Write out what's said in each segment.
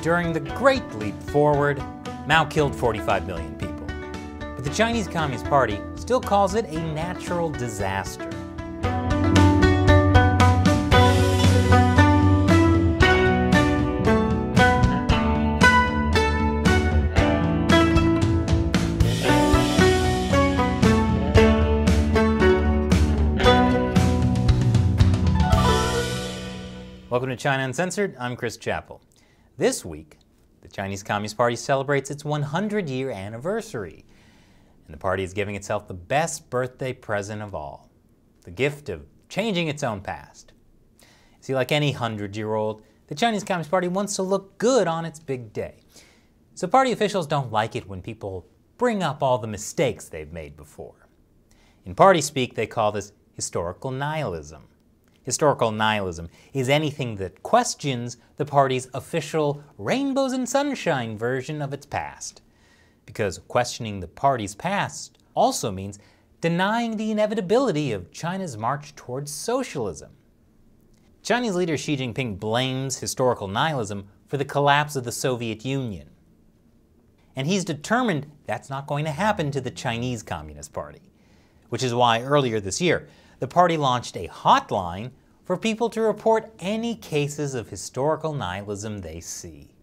During the Great Leap Forward, Mao killed 45 million people. But the Chinese Communist Party still calls it a natural disaster. Welcome to China Uncensored. I'm Chris Chappell. This week, the Chinese Communist Party celebrates its 100-year anniversary, and the party is giving itself the best birthday present of all, the gift of changing its own past. See, like any 100-year-old, the Chinese Communist Party wants to look good on its big day. So party officials don't like it when people bring up all the mistakes they've made before. In party speak, they call this historical nihilism. Historical nihilism is anything that questions the party's official rainbows and sunshine version of its past. Because questioning the party's past also means denying the inevitability of China's march towards socialism. Chinese leader Xi Jinping blames historical nihilism for the collapse of the Soviet Union. And he's determined that's not going to happen to the Chinese Communist Party, which is why earlier this year, the party launched a hotline for people to report any cases of historical nihilism they see.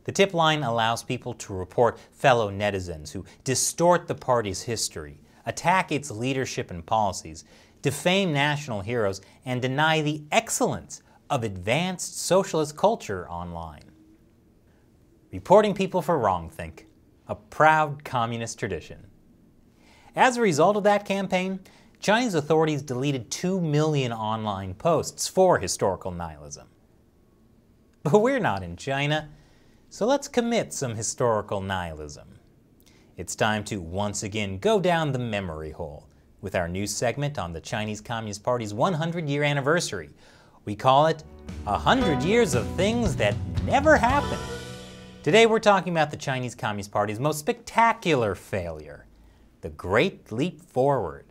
The tip line allows people to report fellow netizens who distort the party's history, attack its leadership and policies, defame national heroes, and deny the excellence of advanced socialist culture online. Reporting people for wrongthink, a proud communist tradition. As a result of that campaign, Chinese authorities deleted 2 million online posts for historical nihilism. But we're not in China, so let's commit some historical nihilism. It's time to once again go down the memory hole with our new segment on the Chinese Communist Party's 100-year anniversary. We call it 100 Years of Things That Never Happened. Today we're talking about the Chinese Communist Party's most spectacular failure, the Great Leap Forward.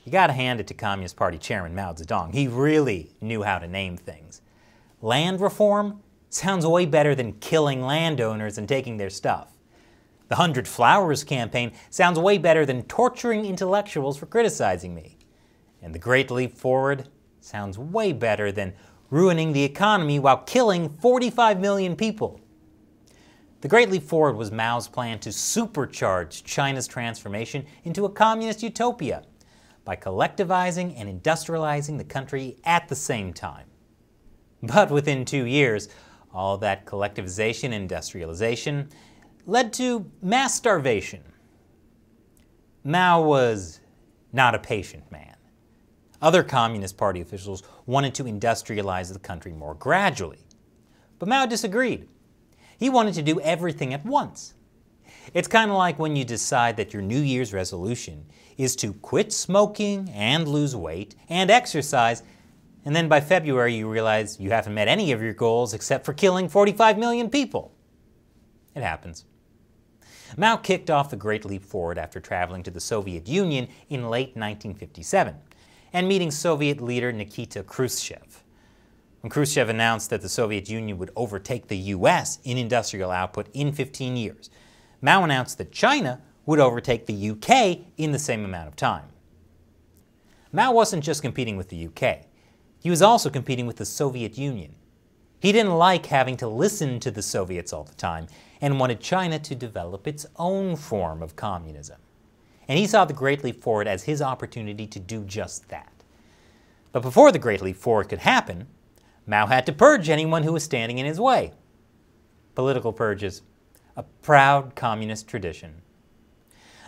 You gotta hand it to Communist Party Chairman Mao Zedong. He really knew how to name things. Land reform sounds way better than killing landowners and taking their stuff. The 100 Flowers campaign sounds way better than torturing intellectuals for criticizing me. And the Great Leap Forward sounds way better than ruining the economy while killing 45 million people. The Great Leap Forward was Mao's plan to supercharge China's transformation into a communist utopia by collectivizing and industrializing the country at the same time. But within 2 years, all that collectivization and industrialization led to mass starvation. Mao was not a patient man. Other Communist Party officials wanted to industrialize the country more gradually. But Mao disagreed. He wanted to do everything at once. It's kind of like when you decide that your New Year's resolution is to quit smoking and lose weight and exercise, and then by February you realize you haven't met any of your goals except for killing 45 million people. It happens. Mao kicked off the Great Leap Forward after traveling to the Soviet Union in late 1957 and meeting Soviet leader Nikita Khrushchev. When Khrushchev announced that the Soviet Union would overtake the US in industrial output in 15 years, Mao announced that China would overtake the UK in the same amount of time. Mao wasn't just competing with the UK. He was also competing with the Soviet Union. He didn't like having to listen to the Soviets all the time and wanted China to develop its own form of communism. And he saw the Great Leap Forward as his opportunity to do just that. But before the Great Leap Forward could happen, Mao had to purge anyone who was standing in his way. Political purges, a proud communist tradition.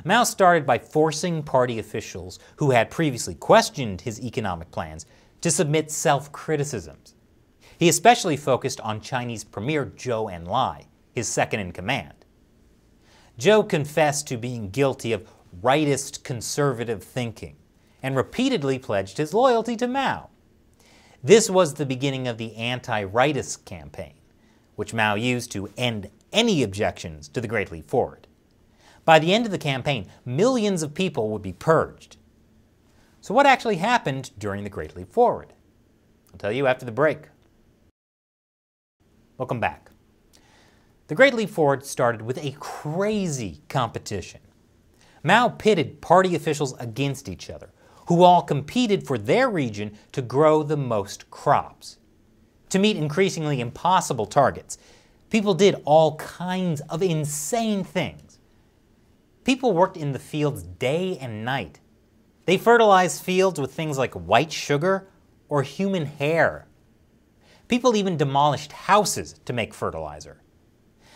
Mao started by forcing party officials who had previously questioned his economic plans to submit self-criticisms. He especially focused on Chinese Premier Zhou Enlai, his second-in-command. Zhou confessed to being guilty of rightist conservative thinking and repeatedly pledged his loyalty to Mao. This was the beginning of the anti-rightist campaign, which Mao used to end any objections to the Great Leap Forward. By the end of the campaign, millions of people would be purged. So what actually happened during the Great Leap Forward? I'll tell you after the break. Welcome back. The Great Leap Forward started with a crazy competition. Mao pitted party officials against each other, who all competed for their region to grow the most crops. To meet increasingly impossible targets, people did all kinds of insane things. People worked in the fields day and night. They fertilized fields with things like white sugar or human hair. People even demolished houses to make fertilizer.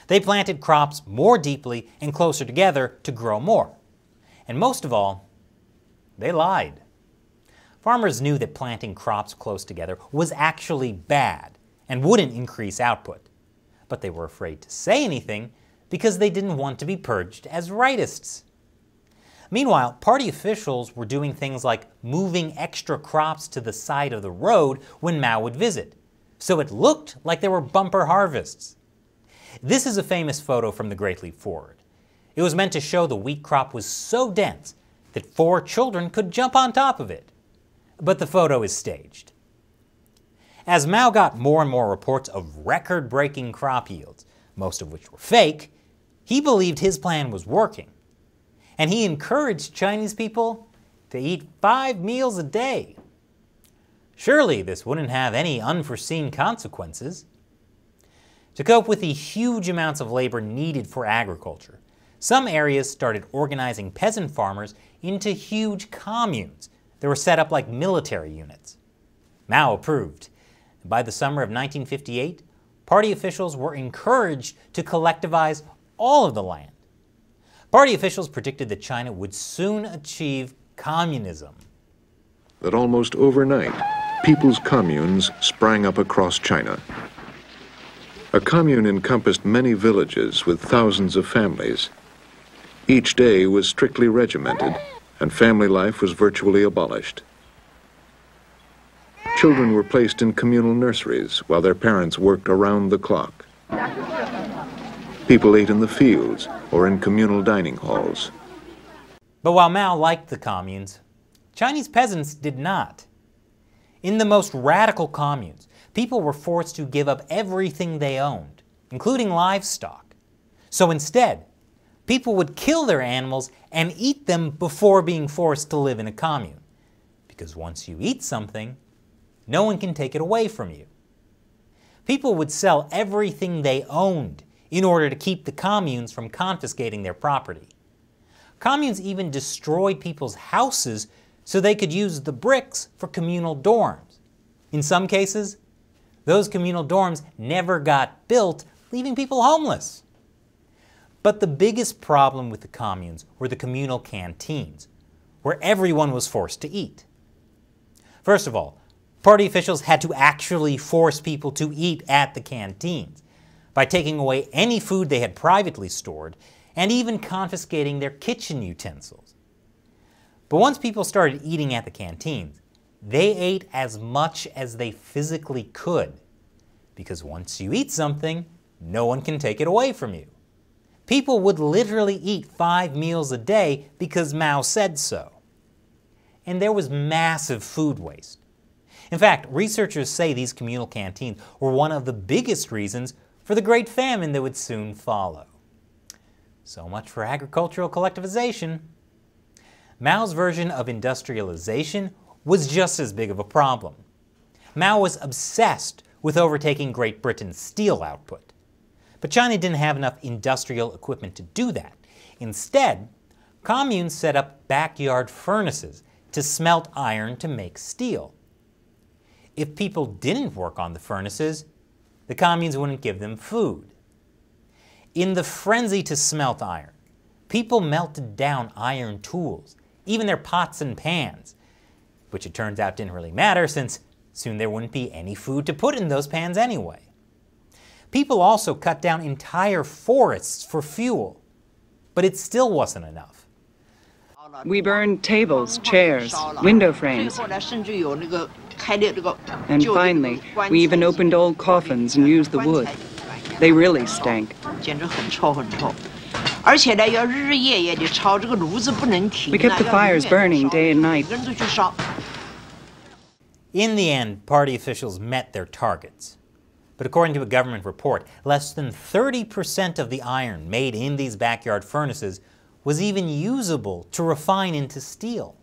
They planted crops more deeply and closer together to grow more. And most of all, they lied. Farmers knew that planting crops close together was actually bad and wouldn't increase output. But they were afraid to say anything because they didn't want to be purged as rightists. Meanwhile, party officials were doing things like moving extra crops to the side of the road when Mao would visit, so it looked like there were bumper harvests. This is a famous photo from the Great Leap Forward. It was meant to show the wheat crop was so dense that 4 children could jump on top of it. But the photo is staged. As Mao got more and more reports of record-breaking crop yields, most of which were fake, he believed his plan was working. And he encouraged Chinese people to eat 5 meals a day. Surely this wouldn't have any unforeseen consequences. To cope with the huge amounts of labor needed for agriculture, some areas started organizing peasant farmers into huge communes that were set up like military units. Mao approved. By the summer of 1958, party officials were encouraged to collectivize all of the land. Party officials predicted that China would soon achieve communism. That almost overnight, people's communes sprang up across China. A commune encompassed many villages with thousands of families. Each day was strictly regimented, and family life was virtually abolished. Children were placed in communal nurseries while their parents worked around the clock. People ate in the fields or in communal dining halls. But while Mao liked the communes, Chinese peasants did not. In the most radical communes, people were forced to give up everything they owned, including livestock. So instead, people would kill their animals and eat them before being forced to live in a commune. Because once you eat something, no one can take it away from you. People would sell everything they owned in order to keep the communes from confiscating their property. Communes even destroyed people's houses so they could use the bricks for communal dorms. In some cases, those communal dorms never got built, leaving people homeless. But the biggest problem with the communes were the communal canteens, where everyone was forced to eat. First of all, party officials had to actually force people to eat at the canteens by taking away any food they had privately stored and even confiscating their kitchen utensils. But once people started eating at the canteens, they ate as much as they physically could, because once you eat something, no one can take it away from you. People would literally eat 5 meals a day because Mao said so. And there was massive food waste. In fact, researchers say these communal canteens were one of the biggest reasons for the Great Famine that would soon follow. So much for agricultural collectivization. Mao's version of industrialization was just as big of a problem. Mao was obsessed with overtaking Great Britain's steel output. But China didn't have enough industrial equipment to do that. Instead, communes set up backyard furnaces to smelt iron to make steel. If people didn't work on the furnaces, the communes wouldn't give them food. In the frenzy to smelt iron, people melted down iron tools, even their pots and pans, which it turns out didn't really matter since soon there wouldn't be any food to put in those pans anyway. People also cut down entire forests for fuel, but it still wasn't enough. We burned tables, chairs, window frames. And finally, we even opened old coffins and used the wood. They really stank. We kept the fires burning day and night. In the end, party officials met their targets. But according to a government report, less than 30% of the iron made in these backyard furnaces was even usable to refine into steel.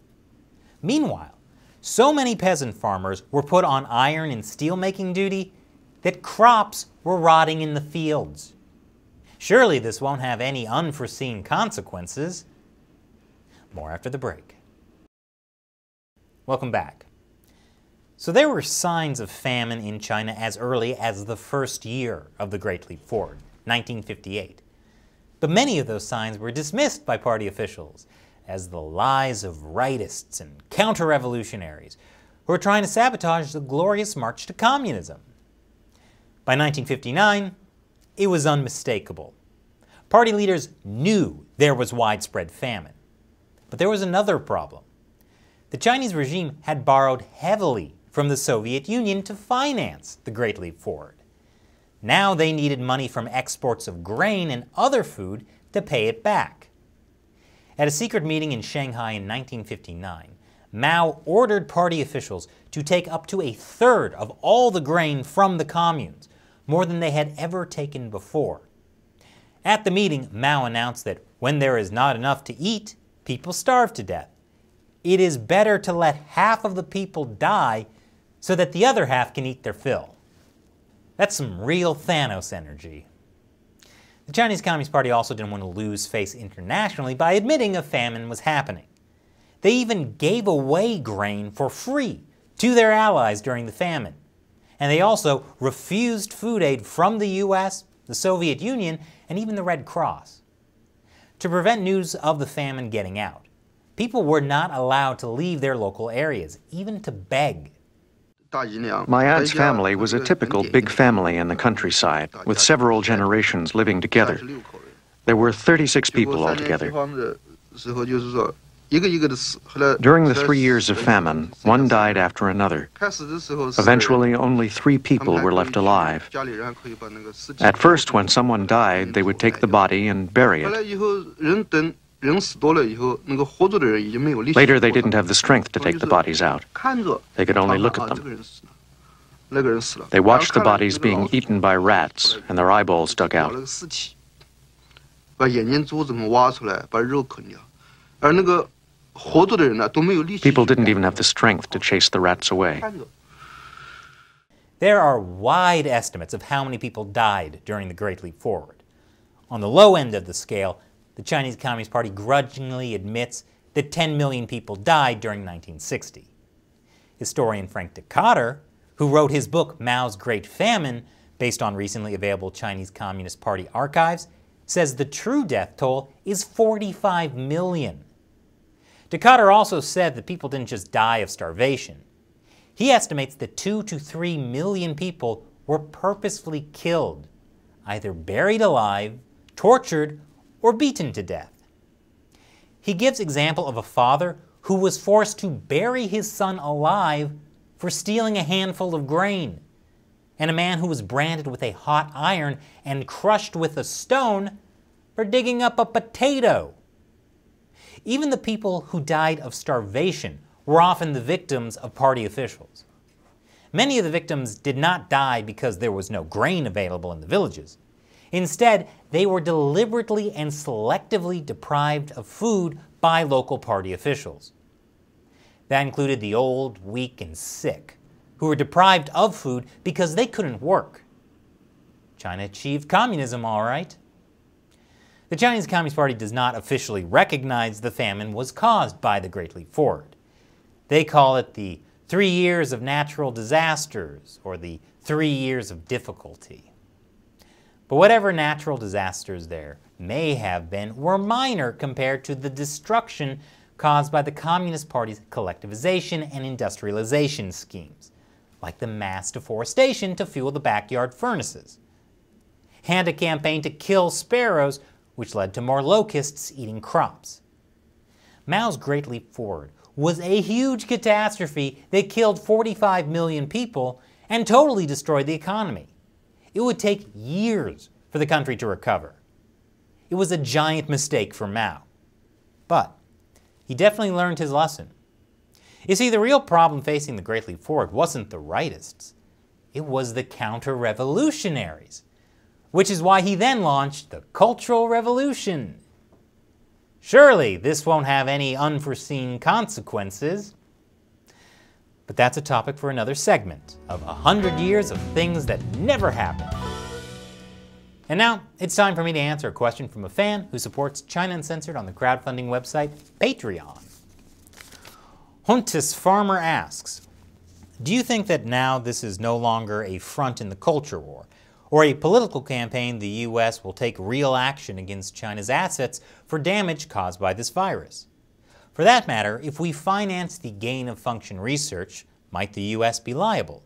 Meanwhile, so many peasant farmers were put on iron and steel making duty that crops were rotting in the fields. Surely this won't have any unforeseen consequences. More after the break. Welcome back. So there were signs of famine in China as early as the first year of the Great Leap Forward, 1958. But many of those signs were dismissed by party officials as the lies of rightists and counter-revolutionaries who were trying to sabotage the glorious march to communism. By 1959, it was unmistakable. Party leaders knew there was widespread famine. But there was another problem. The Chinese regime had borrowed heavily from the Soviet Union to finance the Great Leap Forward. Now they needed money from exports of grain and other food to pay it back. At a secret meeting in Shanghai in 1959, Mao ordered party officials to take up to a third of all the grain from the communes, more than they had ever taken before. At the meeting, Mao announced that when there is not enough to eat, people starve to death. It is better to let half of the people die so that the other half can eat their fill. That's some real Thanos energy. The Chinese Communist Party also didn't want to lose face internationally by admitting a famine was happening. They even gave away grain for free to their allies during the famine. And they also refused food aid from the US, the Soviet Union, and even the Red Cross. To prevent news of the famine getting out, people were not allowed to leave their local areas, even to beg. My aunt's family was a typical big family in the countryside, with several generations living together. There were 36 people altogether. During the 3 years of famine, one died after another. Eventually, only 3 people were left alive. At first, when someone died, they would take the body and bury it. Later, they didn't have the strength to take the bodies out. They could only look at them. They watched the bodies being eaten by rats and their eyeballs dug out. People didn't even have the strength to chase the rats away. There are wide estimates of how many people died during the Great Leap Forward. On the low end of the scale, the Chinese Communist Party grudgingly admits that 10 million people died during 1960. Historian Frank Decatur, who wrote his book Mao's Great Famine, based on recently available Chinese Communist Party archives, says the true death toll is 45 million. Decatur also said that people didn't just die of starvation. He estimates that 2 to 3 million people were purposefully killed, either buried alive, tortured, or beaten to death. He gives example of a father who was forced to bury his son alive for stealing a handful of grain, and a man who was branded with a hot iron and crushed with a stone for digging up a potato. Even the people who died of starvation were often the victims of party officials. Many of the victims did not die because there was no grain available in the villages. Instead, they were deliberately and selectively deprived of food by local party officials. That included the old, weak, and sick, who were deprived of food because they couldn't work. China achieved communism, all right. The Chinese Communist Party does not officially recognize the famine was caused by the Great Leap Forward. They call it the 3 years of natural disasters, or the 3 years of difficulty. But whatever natural disasters there may have been were minor compared to the destruction caused by the Communist Party's collectivization and industrialization schemes, like the mass deforestation to fuel the backyard furnaces, and a campaign to kill sparrows, which led to more locusts eating crops. Mao's Great Leap Forward was a huge catastrophe that killed 45 million people and totally destroyed the economy. It would take years for the country to recover. It was a giant mistake for Mao. But he definitely learned his lesson. You see, the real problem facing the Great Leap Forward wasn't the rightists. It was the counter-revolutionaries, which is why he then launched the Cultural Revolution. Surely this won't have any unforeseen consequences. But that's a topic for another segment of 100 years of things that never happened. And now, it's time for me to answer a question from a fan who supports China Uncensored on the crowdfunding website Patreon. Huntis Farmer asks, do you think that now this is no longer a front in the culture war, or a political campaign the U.S. will take real action against China's assets for damage caused by this virus? For that matter, if we finance the gain-of-function research, might the U.S. be liable?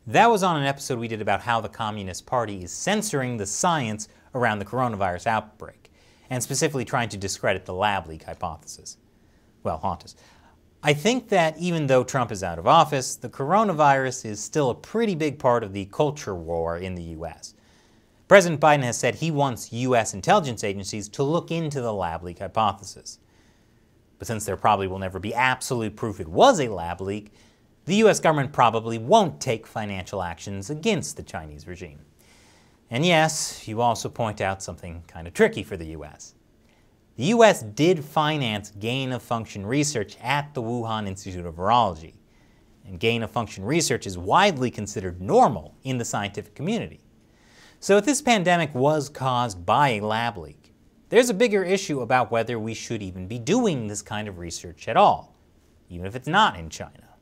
That was on an episode we did about how the Communist Party is censoring the science around the coronavirus outbreak, and specifically trying to discredit the lab leak hypothesis. Well, Hontus, I think that even though Trump is out of office, the coronavirus is still a pretty big part of the culture war in the U.S. President Biden has said he wants U.S. intelligence agencies to look into the lab leak hypothesis. But since there probably will never be absolute proof it was a lab leak, the U.S. government probably won't take financial actions against the Chinese regime. And yes, you also point out something kind of tricky for the U.S. The U.S. did finance gain-of-function research at the Wuhan Institute of Virology, and gain-of-function research is widely considered normal in the scientific community. So if this pandemic was caused by a lab leak, there's a bigger issue about whether we should even be doing this kind of research at all, even if it's not in China.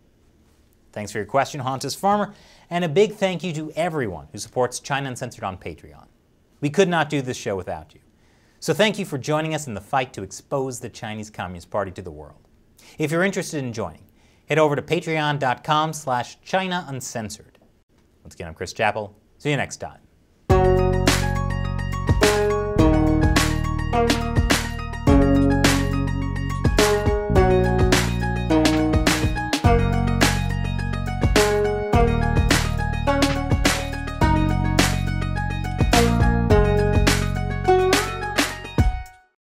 Thanks for your question, Hontus Farmer, and a big thank you to everyone who supports China Uncensored on Patreon. We could not do this show without you. So thank you for joining us in the fight to expose the Chinese Communist Party to the world. If you're interested in joining, head over to patreon.com/China Uncensored. Once again, I'm Chris Chappell. See you next time.